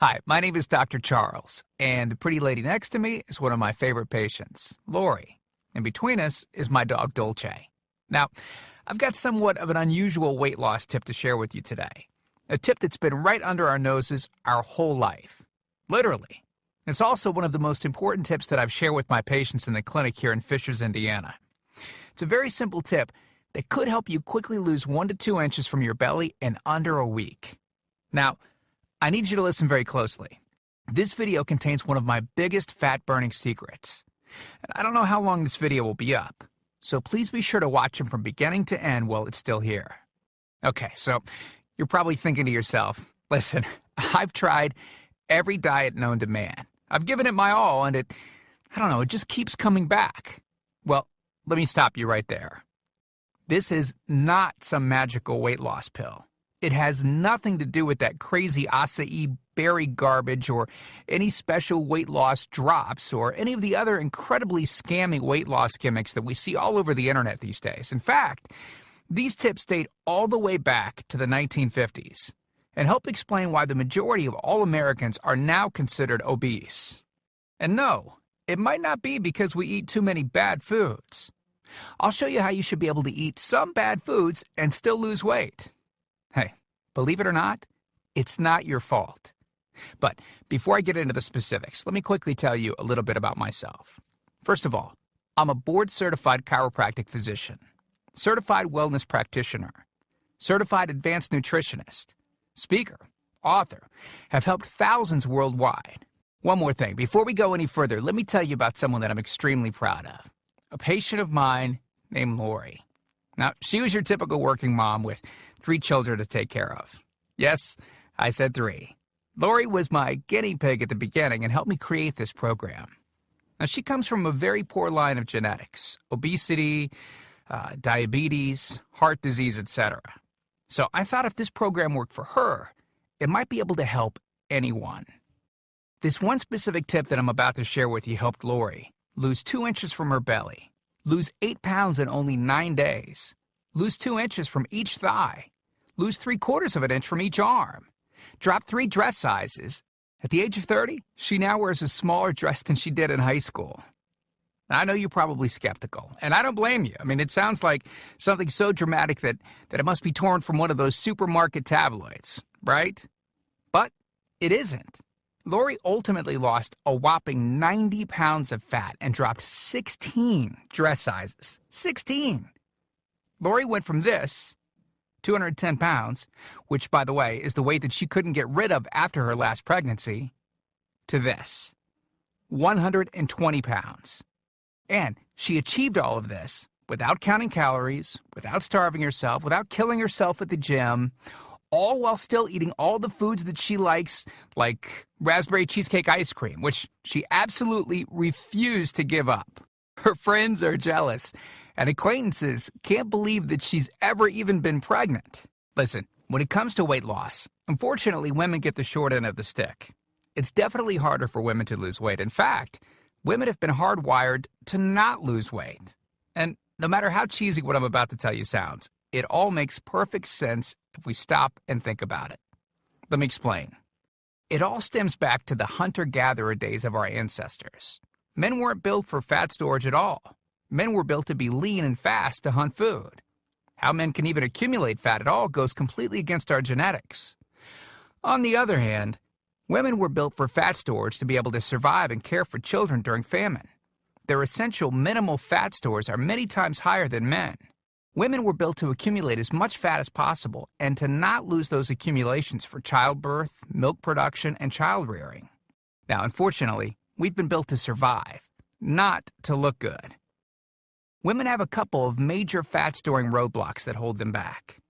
Hi, my name is Dr. Charles, and the pretty lady next to me is one of my favorite patients, Lori. And between us is my dog, Dolce. Now, I've got somewhat of an unusual weight loss tip to share with you today. A tip that's been right under our noses our whole life. Literally. It's also one of the most important tips that I've shared with my patients in the clinic here in Fishers, Indiana. It's a very simple tip that could help you quickly lose 1 to 2 inches from your belly in under a week. Now, I need you to listen very closely. This video contains one of my biggest fat-burning secrets. And I don't know how long this video will be up, so please be sure to watch it from beginning to end while it's still here. Okay, so you're probably thinking to yourself, listen, I've tried every diet known to man. I've given it my all, and it just keeps coming back. Well, let me stop you right there. This is not some magical weight loss pill. It has nothing to do with that crazy acai berry garbage or any special weight loss drops or any of the other incredibly scammy weight loss gimmicks that we see all over the internet these days. In fact, these tips date all the way back to the 1950s and help explain why the majority of all Americans are now considered obese. And no, it might not be because we eat too many bad foods. I'll show you how you should be able to eat some bad foods and still lose weight. Hey, believe it or not, it's not your fault. But before I get into the specifics, let me quickly tell you a little bit about myself. First of all, I'm a board-certified chiropractic physician, certified wellness practitioner, certified advanced nutritionist, speaker, author, have helped thousands worldwide. One more thing, before we go any further, let me tell you about someone that I'm extremely proud of, a patient of mine named Lori. Now, she was your typical working mom with 3 children to take care of. Yes, I said 3. Lori was my guinea pig at the beginning and helped me create this program. Now, she comes from a very poor line of genetics, obesity, diabetes, heart disease, etc. So I thought if this program worked for her, it might be able to help anyone. This one specific tip that I'm about to share with you helped Lori lose 2 inches from her belly, lose 8 pounds in only 9 days, lose 2 inches from each thigh, lose 3/4 of an inch from each arm, drop 3 dress sizes. At the age of 30, she now wears a smaller dress than she did in high school. Now, I know you're probably skeptical, and I don't blame you. I mean, it sounds like something so dramatic that it must be torn from one of those supermarket tabloids, right? But it isn't. Lori ultimately lost a whopping 90 pounds of fat and dropped 16 dress sizes. 16! Lori went from this, 210 pounds, which, by the way, is the weight that she couldn't get rid of after her last pregnancy, to this, 120 pounds. And she achieved all of this without counting calories, without starving herself, without killing herself at the gym, all while still eating all the foods that she likes, like raspberry cheesecake ice cream, which she absolutely refused to give up. Her friends are jealous, and acquaintances can't believe that she's ever even been pregnant. Listen, when it comes to weight loss, unfortunately, women get the short end of the stick. It's definitely harder for women to lose weight. In fact, women have been hardwired to not lose weight. And no matter how cheesy what I'm about to tell you sounds, it all makes perfect sense if we stop and think about it. Let me explain. It all stems back to the hunter-gatherer days of our ancestors. Men weren't built for fat storage at all. Men were built to be lean and fast to hunt food. How men can even accumulate fat at all goes completely against our genetics. On the other hand, women were built for fat storage to be able to survive and care for children during famine. Their essential minimal fat stores are many times higher than men. Women were built to accumulate as much fat as possible and to not lose those accumulations for childbirth, milk production, and child rearing. Now, unfortunately, we've been built to survive, not to look good. Women have a couple of major fat-storing roadblocks that hold them back.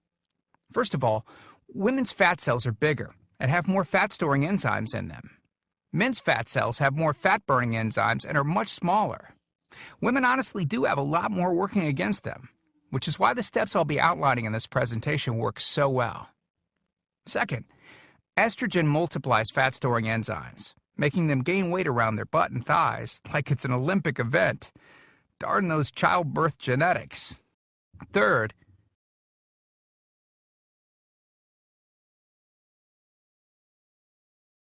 First of all, women's fat cells are bigger and have more fat-storing enzymes in them. Men's fat cells have more fat-burning enzymes and are much smaller. Women honestly do have a lot more working against them, which is why the steps I'll be outlining in this presentation work so well. Second, estrogen multiplies fat-storing enzymes, making them gain weight around their butt and thighs like it's an Olympic event. Darn those childbirth genetics. Third,